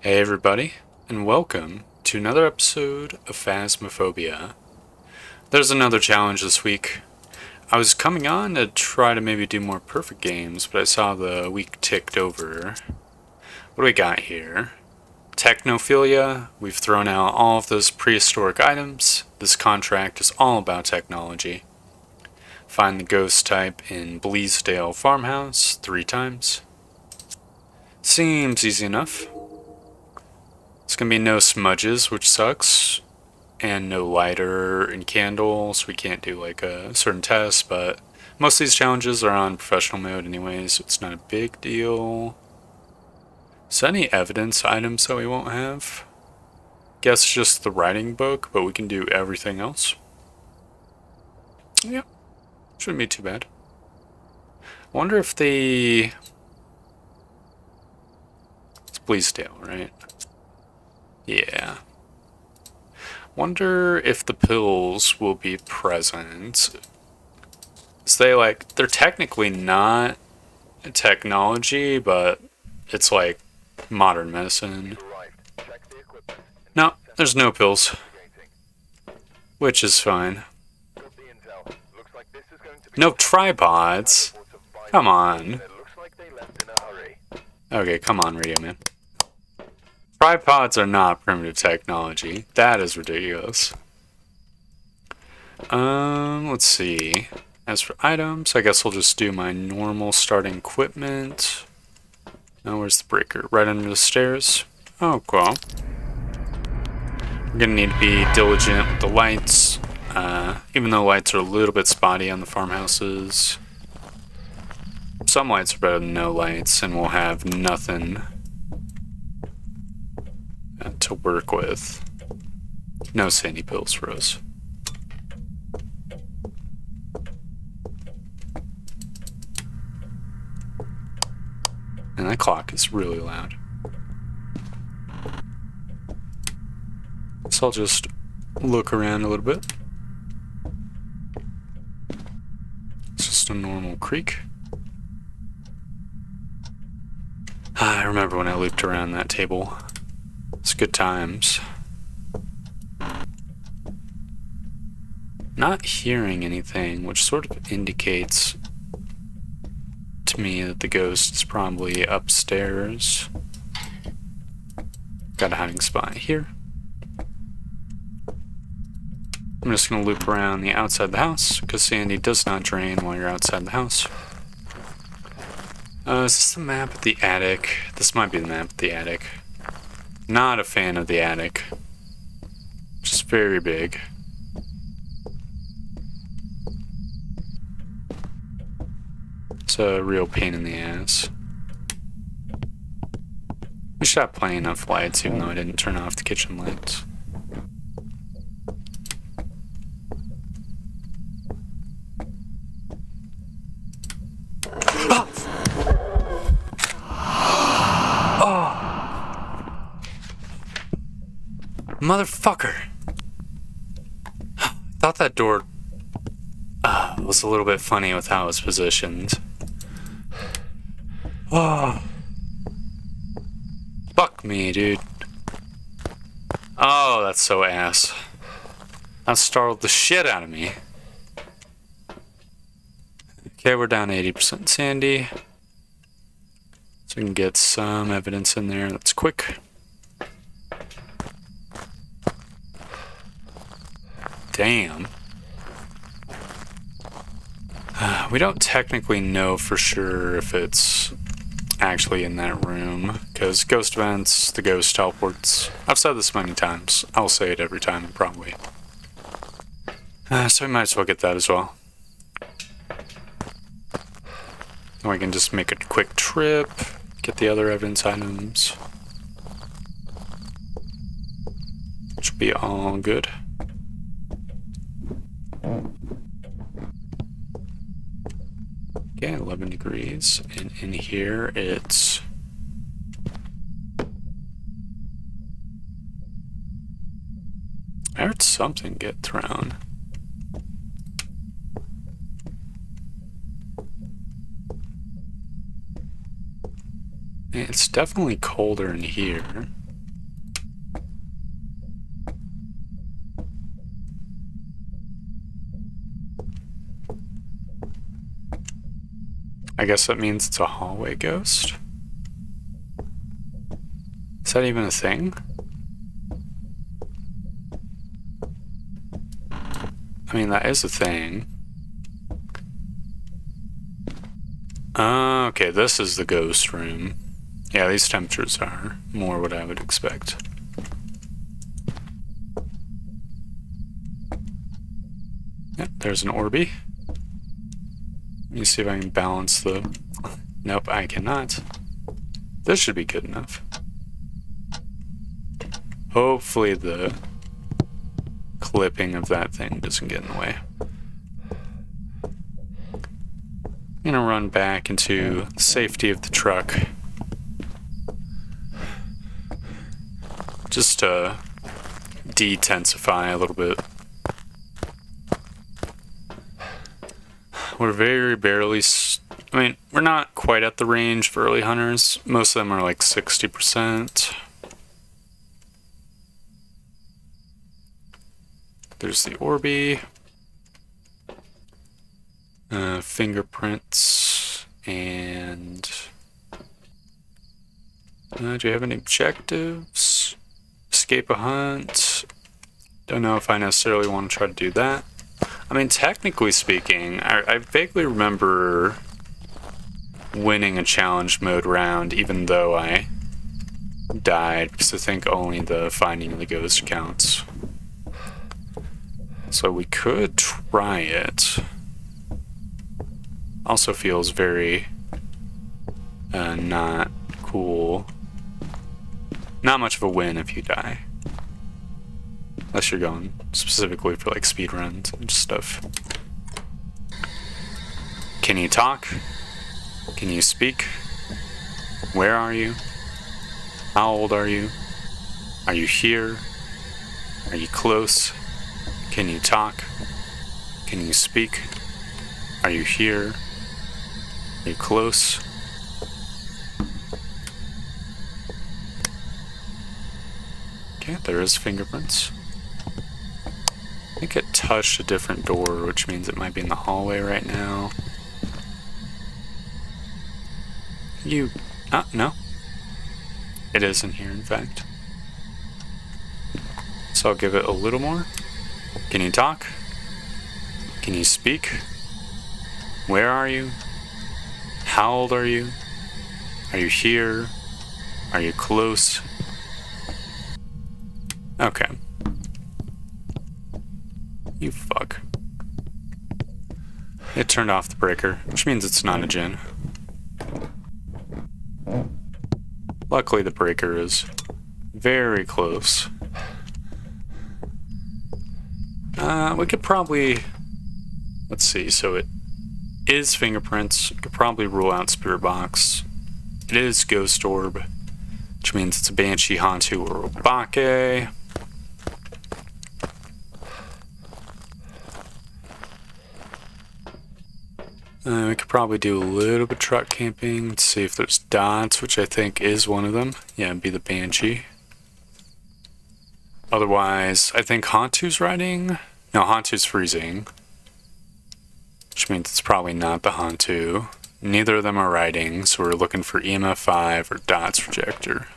Hey everybody, and welcome to another episode of Phasmophobia. There's another challenge this week. I was coming on to try to maybe do more perfect games, but I saw the week ticked over. What do we got here? Technophilia. We've thrown out all of those prehistoric items. This contract is all about technology. Find the ghost type in Bleasdale Farmhouse 3 times. Seems easy enough. It's gonna be no smudges, which sucks, and no lighter and candles. We can't do like a certain test, but most of these challenges are on professional mode anyways, so it's not a big deal. Is there any evidence items that we won't have? Guess just the writing book, but we can do everything else. Yep, shouldn't be too bad. Wonder if the... It's Bleasdale, right? Yeah. Wonder if the pills will be present. They're technically not technology, but it's like modern medicine. No, there's no pills, which is fine. No tripods? Come on. Okay, come on, Radio Man. Tripods are not primitive technology. That is ridiculous. Let's see. As for items, I guess I'll just do my normal starting equipment. Now, where's the breaker? Right under the stairs? Oh, cool. We're gonna need to be diligent with the lights. Even though lights are a little bit spotty on the farmhouses. Some lights are better than no lights, and we'll have nothing to work with. No sandy pills for us. And that clock is really loud. So I'll just look around a little bit. It's just a normal creek. I remember when I looped around that table. It's good times. Not hearing anything, which sort of indicates to me that the ghost is probably upstairs. Got a hiding spot here. I'm just going to loop around the outside of the house, because sandy does not drain while you're outside the house. Is this the map of the attic? This might be the map of the attic. Not a fan of the attic. Just very big. It's a real pain in the ass. We should have plenty enough lights, even though I didn't turn off the kitchen lights. Motherfucker! Thought that door was a little bit funny with how it was positioned. Oh. Fuck me, dude. Oh, that's so ass. That startled the shit out of me. Okay, we're down 80% sandy. So we can get some evidence in there that's quick. Damn. We don't technically know for sure if it's actually in that room, because ghost events, the ghost teleports. I've said this many times. I'll say it every time, probably. So we might as well get that as well. And we can just make a quick trip, get the other evidence items. Should be all good. Okay, 11 degrees, and in here it's... I heard something get thrown. It's definitely colder in here. I guess that means it's a hallway ghost. Is that even a thing? I mean, that is a thing. Okay, this is the ghost room. Yeah, these temperatures are more what I would expect. Yep, there's an Orby. Let me see if I can balance the... Nope, I cannot. This should be good enough. Hopefully the clipping of that thing doesn't get in the way. I'm gonna run back into the safety of the truck. Just to detensify a little bit. We're very barely... I mean, we're not quite at the range for early hunters. Most of them are like 60%. There's the Orby. Fingerprints. And... do you have any objectives? Escape a hunt. Don't know if I necessarily want to try to do that. I mean, technically speaking, I vaguely remember winning a challenge mode round, even though I died, because I think only the finding of the ghost counts. So we could try it. Also feels very not cool. Not much of a win if you die. Unless you're going specifically for like speedruns and stuff. Can you talk? Can you speak? Where are you? How old are you? Are you here? Are you close? Can you talk? Can you speak? Are you here? Are you close? Okay, there is fingerprints. I think it touched a different door, which means it might be in the hallway right now. You... no. It is in here, in fact. So I'll give it a little more. Can you talk? Can you speak? Where are you? How old are you? Are you here? Are you close? Okay. You fuck. It turned off the breaker, which means it's not a gen. Luckily the breaker is very close. We could probably... Let's see, so it is fingerprints. We could probably rule out spirit box. It is ghost orb, which means it's a banshee, hantu, or obake. We could probably do a little bit of truck camping to see if there's dots, which I think is one of them. Yeah, it'd be the banshee. Otherwise, I think hantu's riding. No, hantu's freezing, which means it's probably not the hantu. Neither of them are riding, so we're looking for EMF 5 or dots projector.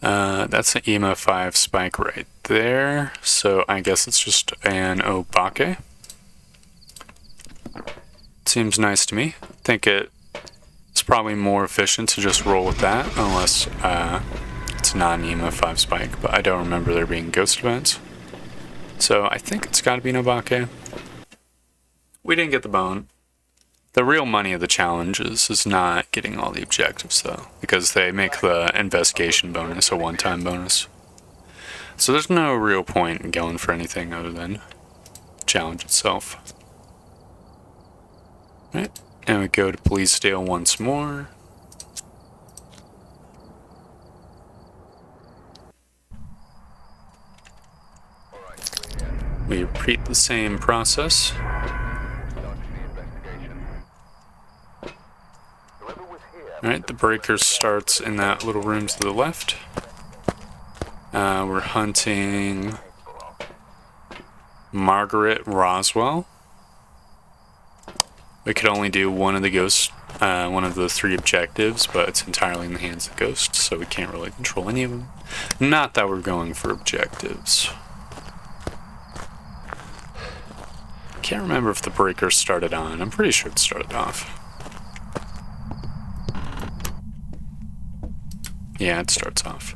That's an EMF 5 spike right there, so I guess it's just an obake. Seems nice to me. I think it's probably more efficient to just roll with that, unless it's not an EMF 5 spike, but I don't remember there being ghost events. So I think it's got to be an obake. We didn't get the bone. The real money of the challenge is not getting all the objectives, though, because they make the investigation bonus a one-time bonus. So there's no real point in going for anything other than the challenge itself. Right, now we go to Police-Dale once more. We repeat the same process. Alright, the breaker starts in that little room to the left. We're hunting Margaret Roswell. We could only do one of the 3 objectives, but it's entirely in the hands of the ghost, so we can't really control any of them. Not that we're going for objectives. Can't remember if the breaker started on. I'm pretty sure it started off. Yeah, it starts off.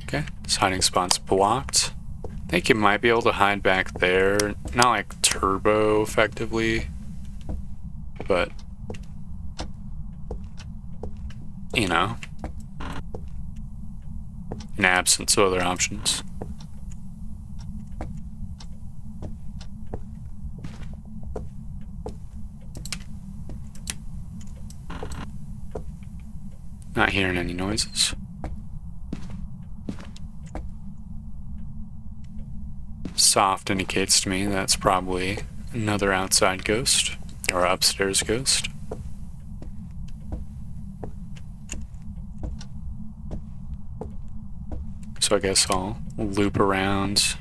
Okay, this hiding spot's blocked. I think you might be able to hide back there. Not like turbo, effectively. But, you know, in absence of other options. Not hearing any noises. Soft indicates to me that's probably another outside ghost, or upstairs ghost. So I guess I'll loop around.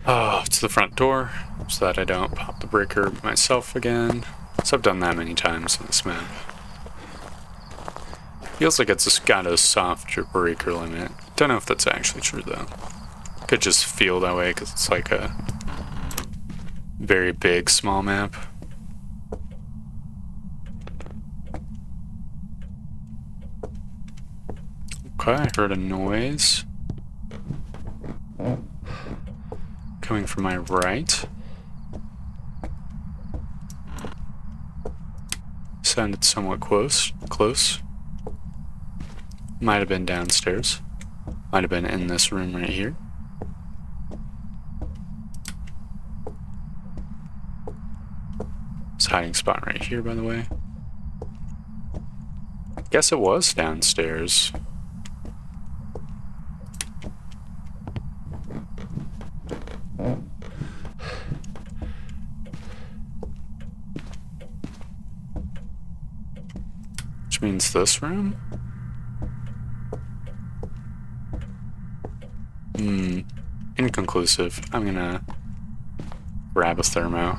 Oh, to the front door, so that I don't pop the breaker myself again. So I've done that many times in this map. Feels like it's just got a softer breaker limit. Don't know if that's actually true though. Could just feel that way because it's like a very big small map. Okay, I heard a noise coming from my right. Sounded somewhat close. Might have been downstairs. Might have been in this room right here. It's a hiding spot right here, by the way. Guess it was downstairs. Which means this room? Inconclusive. I'm gonna grab a thermo.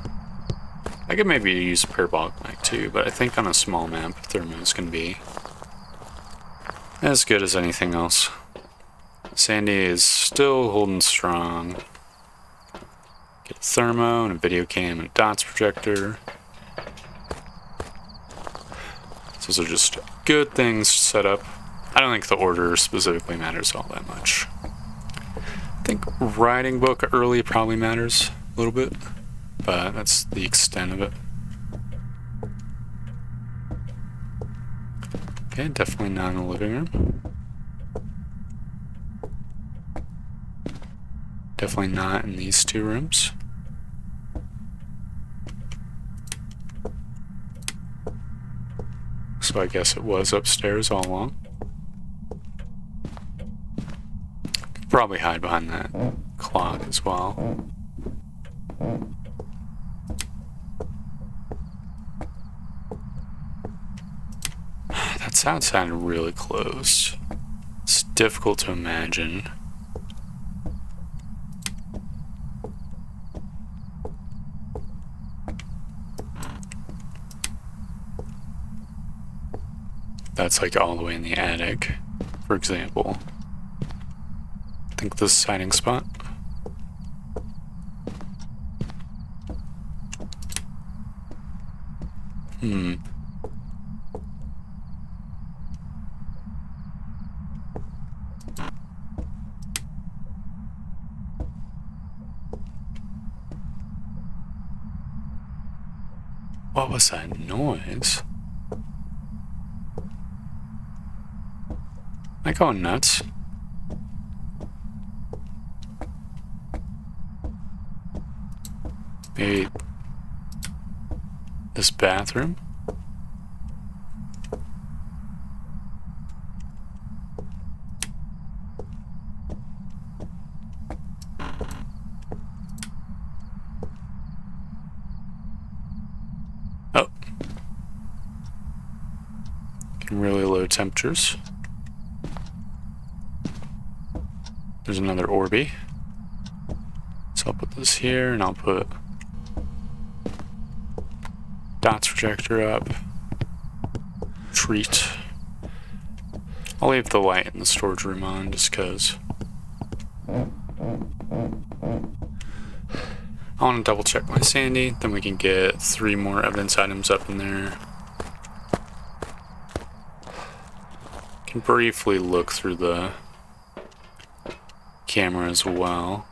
I could maybe use a parabolic mic too, but I think on a small map, thermos can be as good as anything else. Sandy is still holding strong. Get a thermo and a video cam and a dots projector. Those are just good things to set up. I don't think the order specifically matters all that much. I think writing book early probably matters a little bit, but that's the extent of it. Okay, definitely not in the living room. Definitely not in these 2 rooms. So I guess it was upstairs all along. Probably hide behind that clock as well. That sound sounded really close. It's difficult to imagine. That's like all the way in the attic, for example. I think this is a hiding spot. What was that noise? Am I going nuts? Maybe this bathroom? Oh. Getting really low temperatures. There's another Orby. So I'll put this here, and I'll put dots projector up. Treat. I'll leave the light in the storage room on just because I want to double check my Sandy, then we can get 3 more evidence items up in there. Can briefly look through the camera as well.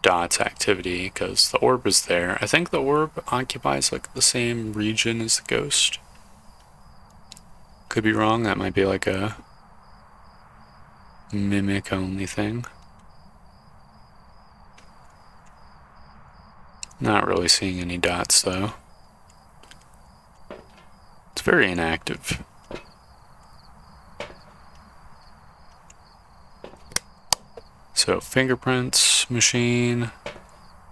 Dots activity, because the orb is there. I think the orb occupies like the same region as the ghost. Could be wrong, that might be like a mimic only thing. Not really seeing any dots though. It's very inactive. So fingerprints, machine,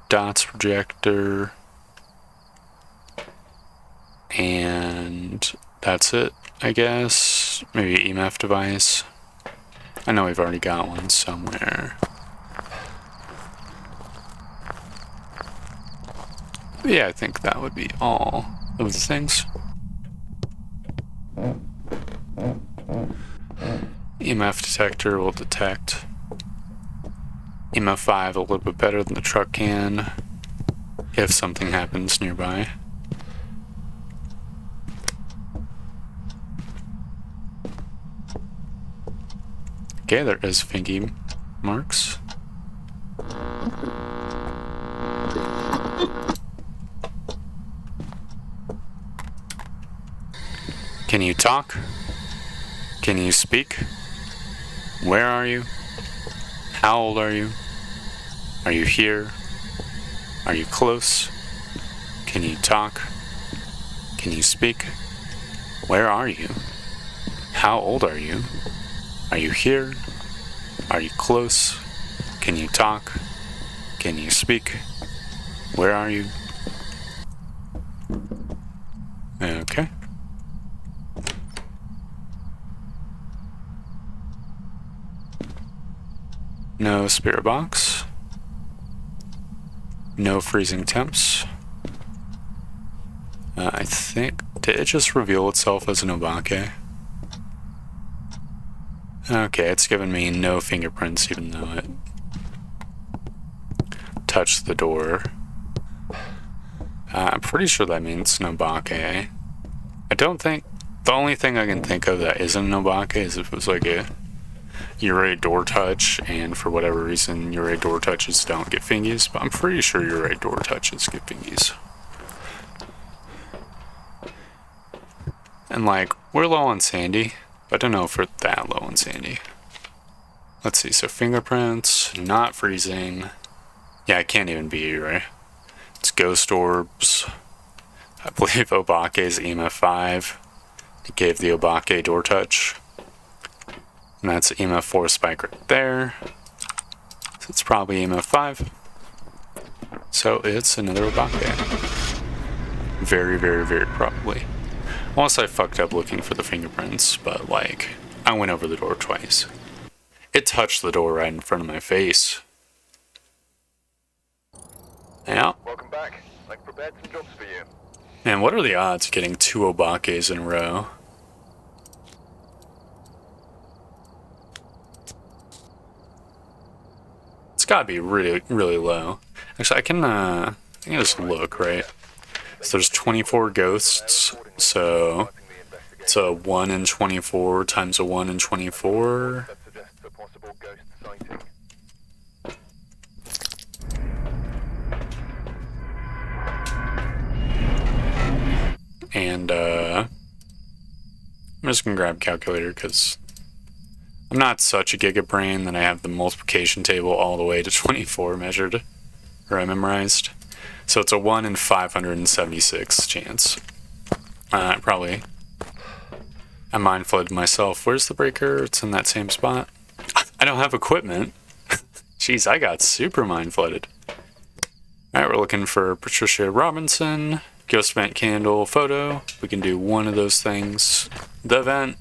dots projector, and that's it, I guess. Maybe EMF device. I know we've already got one somewhere. But yeah, I think that would be all of the things. EMF detector will detect EMF 5 a little bit better than the truck can if something happens nearby. Okay, there is fingy marks. Can you talk? Can you speak? Where are you? How old are you? Are you here? Are you close? Can you talk? Can you speak? Where are you? How old are you? Are you here? Are you close? Can you talk? Can you speak? Where are you? Okay. No spirit box. No freezing temps. I think, did it just reveal itself as an Obake? Okay, it's given me no fingerprints even though it touched the door. I'm pretty sure that means an Obake. I don't think, the only thing I can think of that isn't an Obake is if it was like a Yurei door touch, and for whatever reason Yurei door touches don't get fingies, but I'm pretty sure Yurei door touches get fingies. And like, we're low on Sandy, but I don't know if we're that low on Sandy. Let's see, so fingerprints, not freezing. Yeah, it can't even be Yurei. It's ghost orbs. I believe Obake's EMF 5. It gave the Obake door touch. And that's EMF 4 spike right there. So it's probably EMF 5. So it's another Obake. Very, very, very probably. Unless I fucked up looking for the fingerprints, but like, I went over the door twice. It touched the door right in front of my face. Yeah. Welcome back. I've prepared some jobs for you. Man, what are the odds of getting 2 Obakes in a row? It's gotta be really, really low. Actually, I can just look, right? So there's 24 ghosts, so it's a 1 in 24 times a 1 in 24. That suggests a possible ghost sighting. And I'm just gonna grab a calculator because I'm not such a gigabrain that I have the multiplication table all the way to 24 measured or memorized. So it's a 1 in 576 chance. Probably. I mind flooded myself. Where's the breaker? It's in that same spot. I don't have equipment. Jeez, I got super mind flooded. Alright, we're looking for Patricia Robinson. Ghost vent candle photo. We can do one of those things. The vent.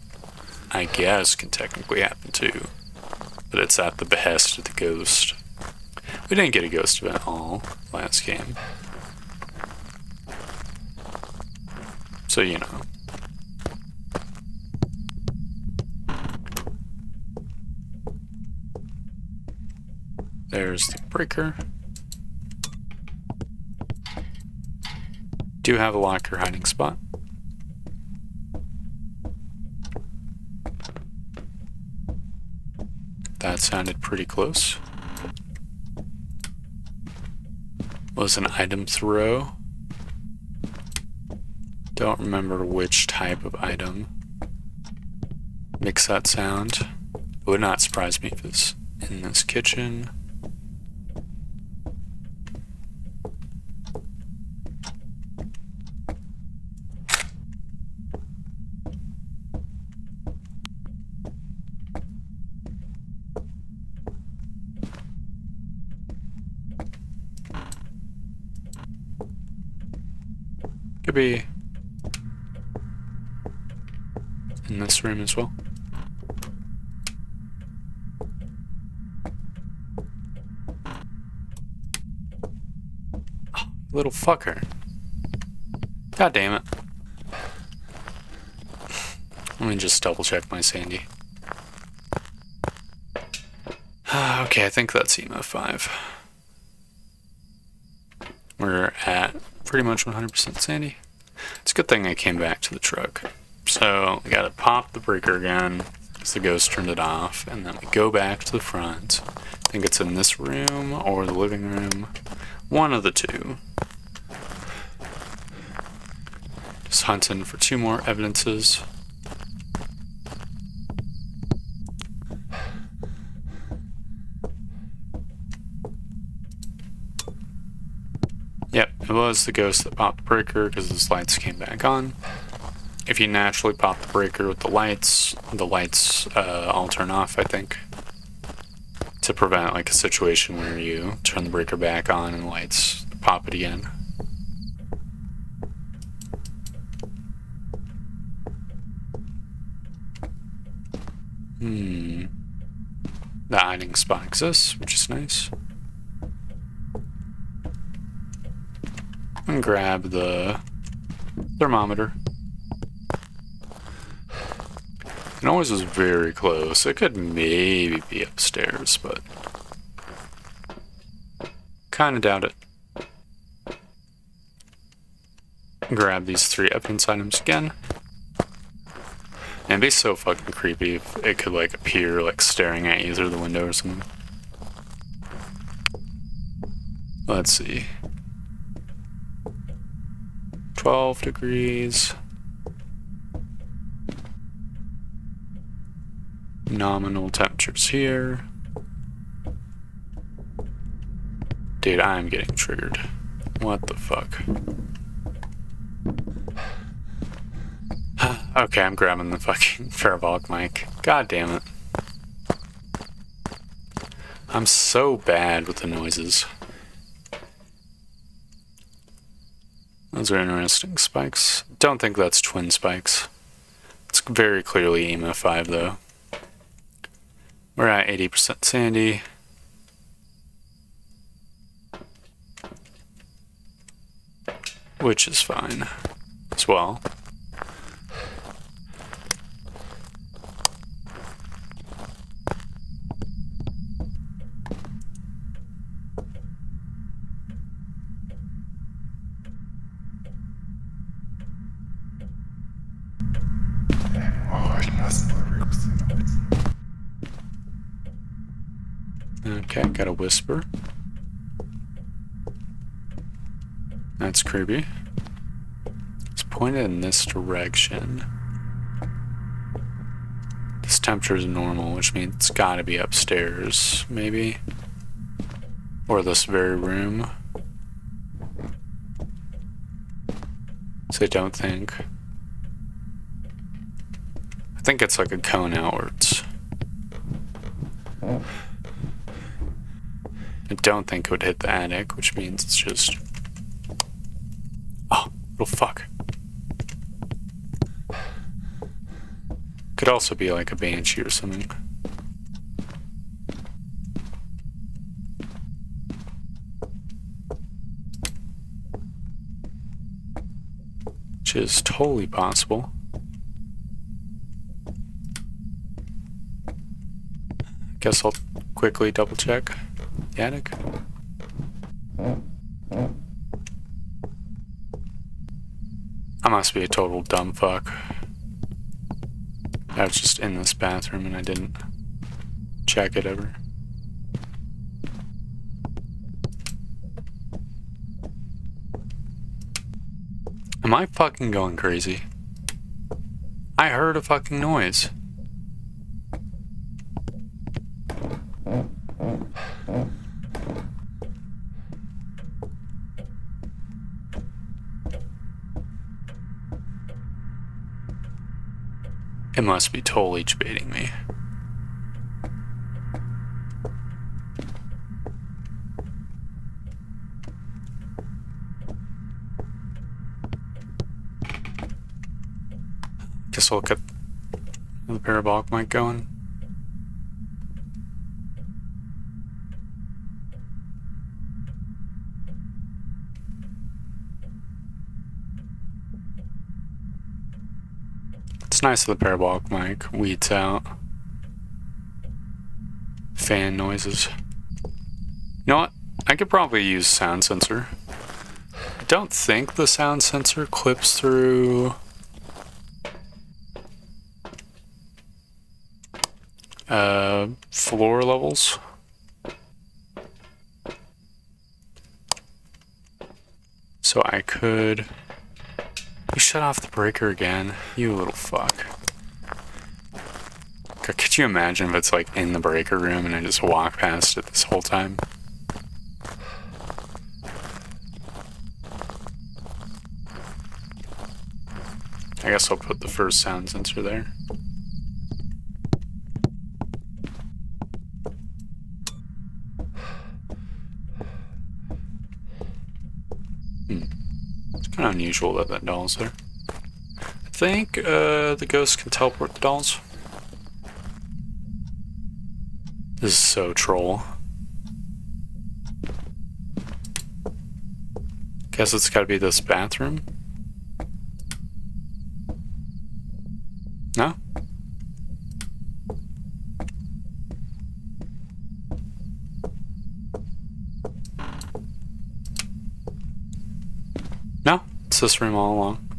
I guess, can technically happen too. But it's at the behest of the ghost. We didn't get a ghost event at all last game. So, you know. There's the breaker. Do have a locker hiding spot. That sounded pretty close. Was an item throw. Don't remember which type of item makes that sound. It would not surprise me if it's in this kitchen. Could be in this room as well. Oh, little fucker. God damn it. Let me just double check my Sandy. Okay, I think that's emo 5. We're at pretty much 100% Sandy. It's a good thing I came back to the truck. So we gotta pop the breaker again, because the ghost turned it off, and then we go back to the front. I think it's in this room or the living room. One of the two. Just hunting for 2 more evidences. Yep, it was the ghost that popped the breaker because his lights came back on. If you naturally pop the breaker with the lights all turn off, I think. To prevent like a situation where you turn the breaker back on and the lights pop it again. The hiding spot exists, which is nice. And grab the thermometer. The noise was very close. It could maybe be upstairs, but kind of doubt it. Grab these 3 evidence items again. And it'd be so fucking creepy if it could like appear like staring at you through the window or something. Let's see. 12 degrees. Nominal temperatures here. Dude, I'm getting triggered. What the fuck? Okay, I'm grabbing the fucking parabolic mic. God damn it. I'm so bad with the noises. Those are interesting spikes. Don't think that's twin spikes. It's very clearly emo 5 though. We're at 80% Sandy. Which is fine as well. Okay, got a whisper. That's creepy. It's pointed in this direction. This temperature is normal, which means it's gotta be upstairs, maybe. Or this very room. So I don't think. I think it's like a cone outwards. I don't think it would hit the attic, which means it's just... Oh, little fuck. Could also be like a banshee or something. Which is totally possible. Guess I'll quickly double check the attic. I must be a total dumb fuck. I was just in this bathroom and I didn't check it ever. Am I fucking going crazy? I heard a fucking noise. It must be totally baiting me. Guess I'll get the parabolic mic going. It's nice that the parabolic mic weeds out fan noises. You know what? I could probably use sound sensor. I don't think the sound sensor clips through floor levels. So I could... You shut off the breaker again, you little fuck. Could you imagine if it's like in the breaker room and I just walk past it this whole time? I guess I'll put the first sound sensor there. It's kind of unusual that that doll's there. I think the ghost can teleport the dolls. This is so troll. Guess it's gotta be this bathroom? No? No? It's this room all along.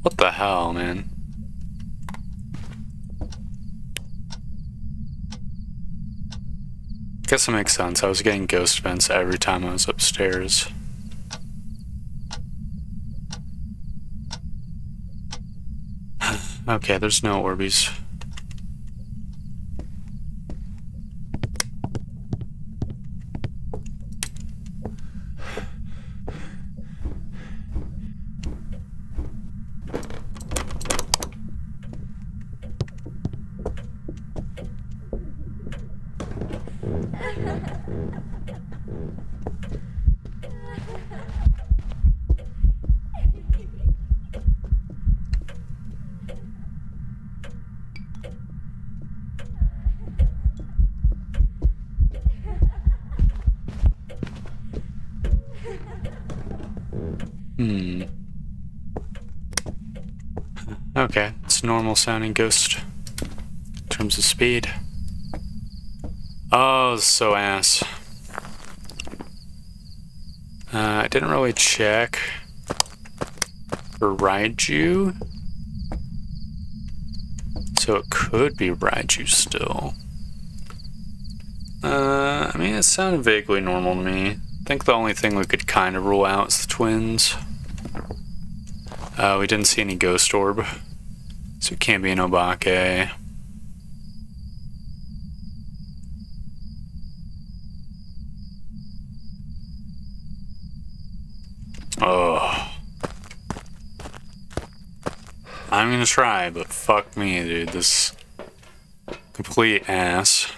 What the hell, man? Guess it makes sense. I was getting ghost vents every time I was upstairs. Okay, there's no Orbeez. Okay, it's a normal sounding ghost in terms of speed. Oh, so ass. I didn't really check for Raiju, so it could be Raiju still. I mean, it sounded vaguely normal to me. I think the only thing we could kind of rule out is the twins. We didn't see any ghost orb, so it can't be an Obake. Oh. I'm gonna try, but fuck me, dude. This complete ass.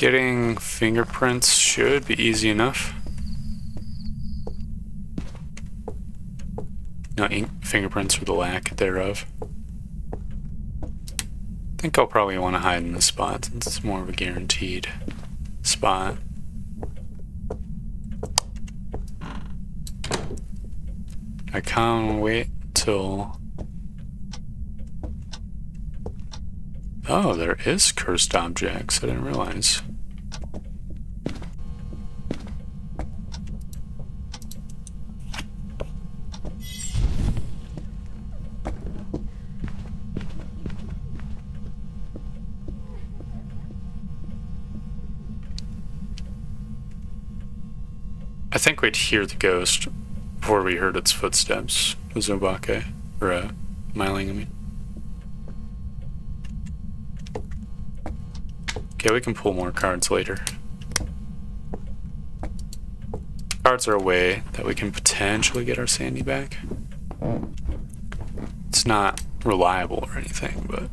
Getting fingerprints should be easy enough. No, fingerprints or the lack thereof. I think I'll probably want to hide in this spot since it's more of a guaranteed spot. I can't wait till... Oh, there is cursed objects. I didn't realize. I think we'd hear the ghost before we heard its footsteps. Zobake. Or, Myling, I mean. Okay, we can pull more cards later. Cards are a way that we can potentially get our sanity back. It's not reliable or anything, but...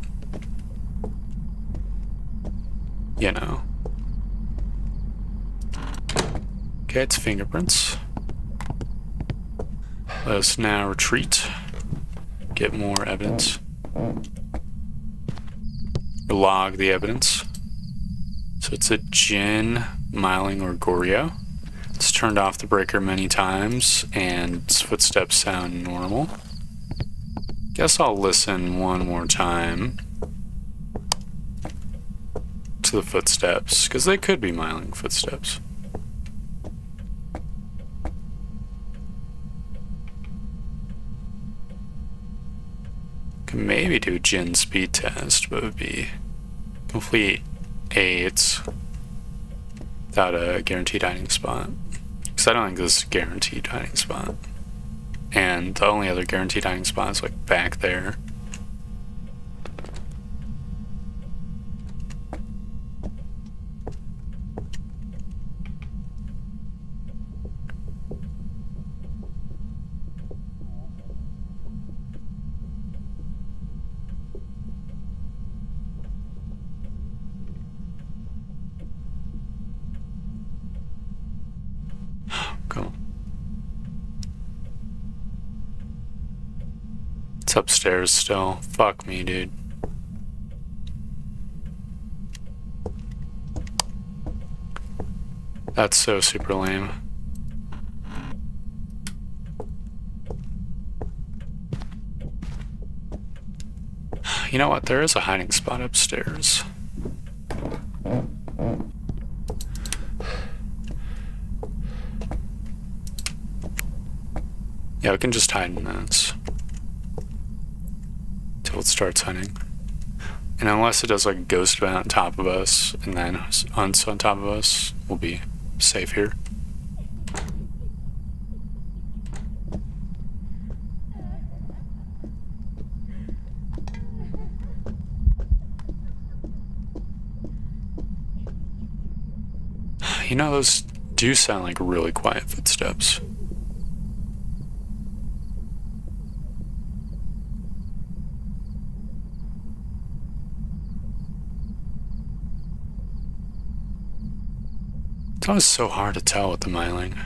you know. Okay, it's fingerprints. Let us now retreat. Get more evidence. Log the evidence. So it's a Jin, Myling, or Goryo. It's turned off the breaker many times, and its footsteps sound normal. Guess I'll listen one more time to the footsteps, because they could be Myling footsteps. Can maybe do Jin speed test, but it would be complete AIDS without a guaranteed hiding spot. Because I don't think this is a guaranteed hiding spot. And the only other guaranteed hiding spot is like back there. Cool. It's upstairs still. Fuck me, dude. That's so super lame. You know what? There is a hiding spot upstairs. Yeah, we can just hide in this until it starts hunting. And unless it does like a ghost event on top of us and then hunts on top of us, we'll be safe here. You know, those do sound like really quiet footsteps. It's always so hard to tell with the Myling.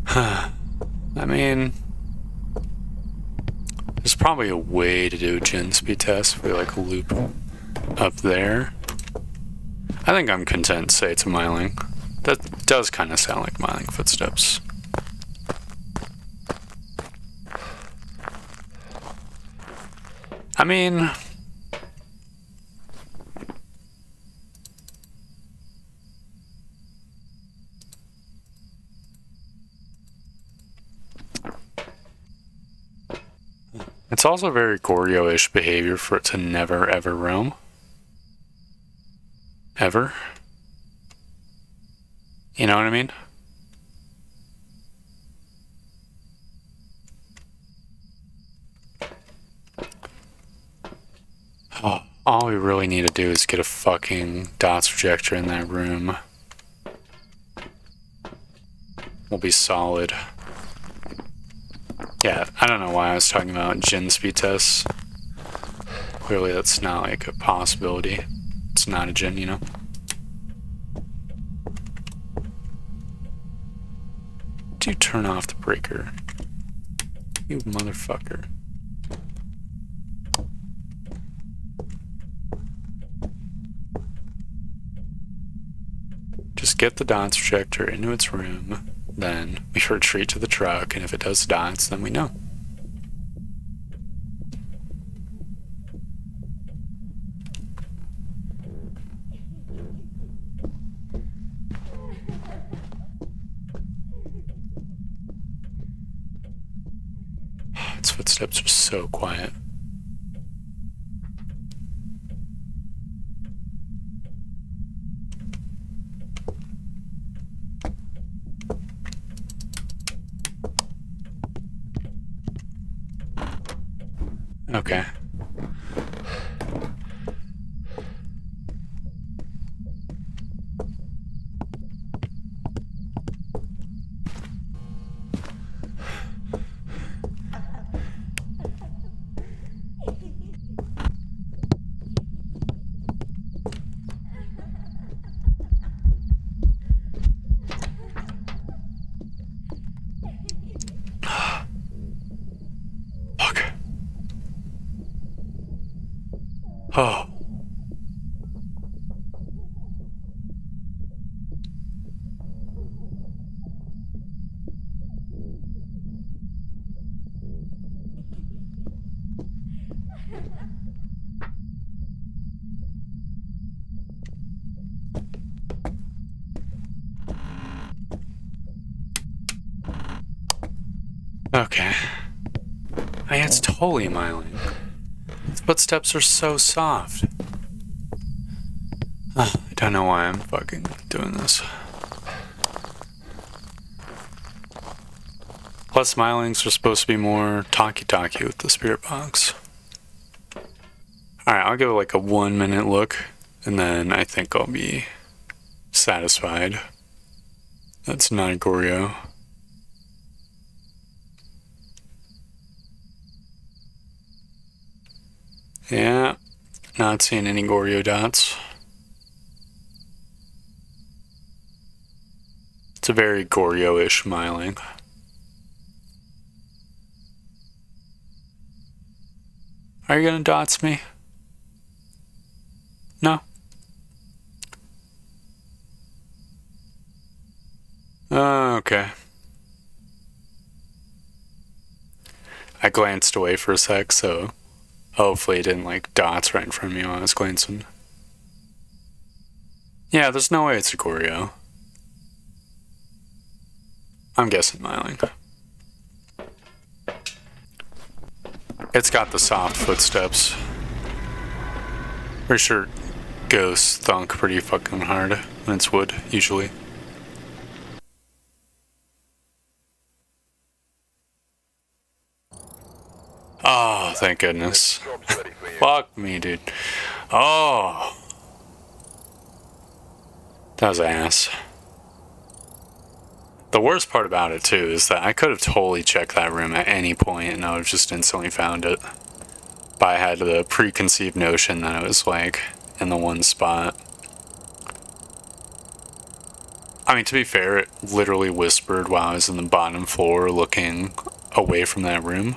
I mean, there's probably a way to do a Jin speed test if we like loop up there. I think I'm content to say it's a Myling. That does kind of sound like Myling footsteps. I mean... it's also very Goryo-ish behavior for it to never ever roam. Ever. You know what I mean? Oh, all we really need to do is get a fucking dots projector in that room. We'll be solid. Yeah, I don't know why I was talking about Jin speed tests. Clearly that's not like a possibility. It's not a gen, you know? Do you turn off the breaker? You motherfucker. Just get the dots projector into its room, then we retreat to the truck, and if it does dots, then we know. Its footsteps are so quiet. Okay. Fuck. Oh. Okay. It's totally smiling. Its footsteps are so soft. I don't know why I'm fucking doing this. Plus, smilings are supposed to be more talky-talky with the spirit box. Alright, I'll give it like a 1 minute look, and then I think I'll be satisfied. That's not a Goryo. Yeah, not seeing any Goryo dots. It's a very Goryo-ish smiling. Are you gonna dots me? No? Okay. I glanced away for a sec, so hopefully it didn't like dots right in front of me while I was glancing. Yeah, there's no way it's a Goryo. I'm guessing smiling. It's got the soft footsteps. Pretty sure ghosts thunk pretty fucking hard when it's wood, usually. Oh, thank goodness. Job's ready for you. Fuck me, dude. Oh. That was ass. The worst part about it, too, is that I could have totally checked that room at any point and I would have just instantly found it. But I had the preconceived notion that it was, like, in the one spot. I mean, to be fair, it literally whispered while I was in the bottom floor looking away from that room.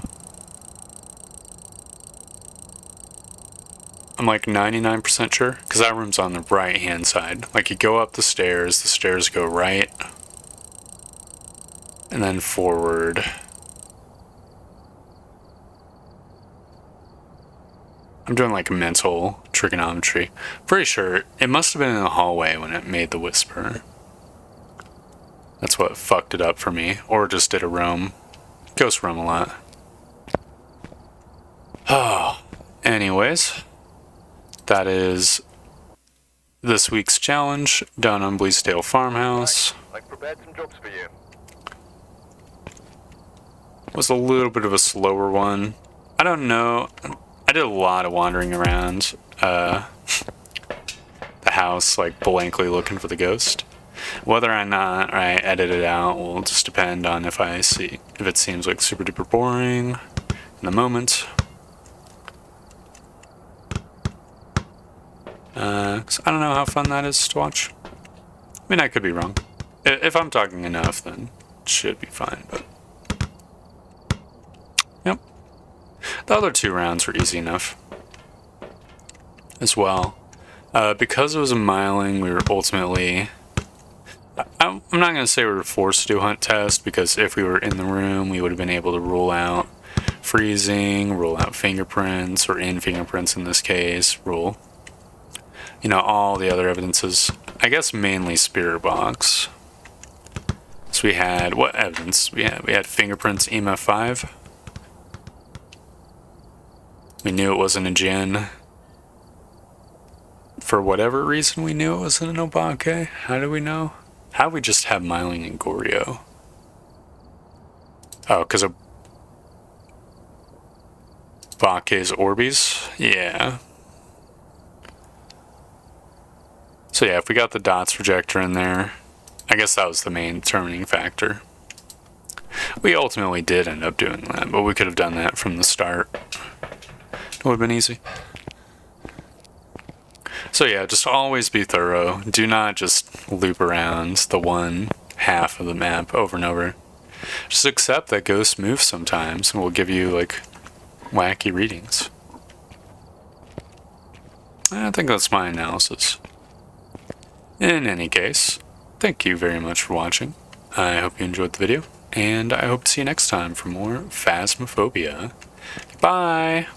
I'm like 99% sure, because that room's on the right-hand side. Like, you go up the stairs go right, and then forward. I'm doing like mental trigonometry. Pretty sure it must have been in the hallway when it made the whisper. That's what fucked it up for me. Or just did a roam. Ghost roam a lot. Oh. Anyways. That is this week's challenge done on Bleasdale Farmhouse. I've prepared some jobs for you. Was a little bit of a slower one. I don't know. I did a lot of wandering around the house, like blankly looking for the ghost. Whether or not I edit it out will just depend on if it seems like super duper boring in the moment. 'Cause I don't know how fun that is to watch. I mean, I could be wrong. If I'm talking enough, then it should be fine, but... Yep. The other 2 rounds were easy enough. As well. Because it was a miling, we were ultimately... I'm not going to say we were forced to do hunt test, because if we were in the room, we would have been able to rule out freezing, rule out fingerprints, or in fingerprints in this case, rule, you know, all the other evidences. I guess mainly spirit box. So we had, what evidence? We had fingerprints EMF5. We knew it wasn't a Jinn. For whatever reason, we knew it wasn't an Obake. How do we know? How do we just have Myling and Goryo? Oh, because of Bake's Orbeez? Yeah. So yeah, if we got the dots projector in there, I guess that was the main determining factor. We ultimately did end up doing that, but we could have done that from the start. It would have been easy. So yeah, just always be thorough. Do not just loop around the one half of the map over and over. Just accept that ghosts move sometimes and will give you, like, wacky readings. I think that's my analysis. In any case, thank you very much for watching. I hope you enjoyed the video, and I hope to see you next time for more Phasmophobia. Bye!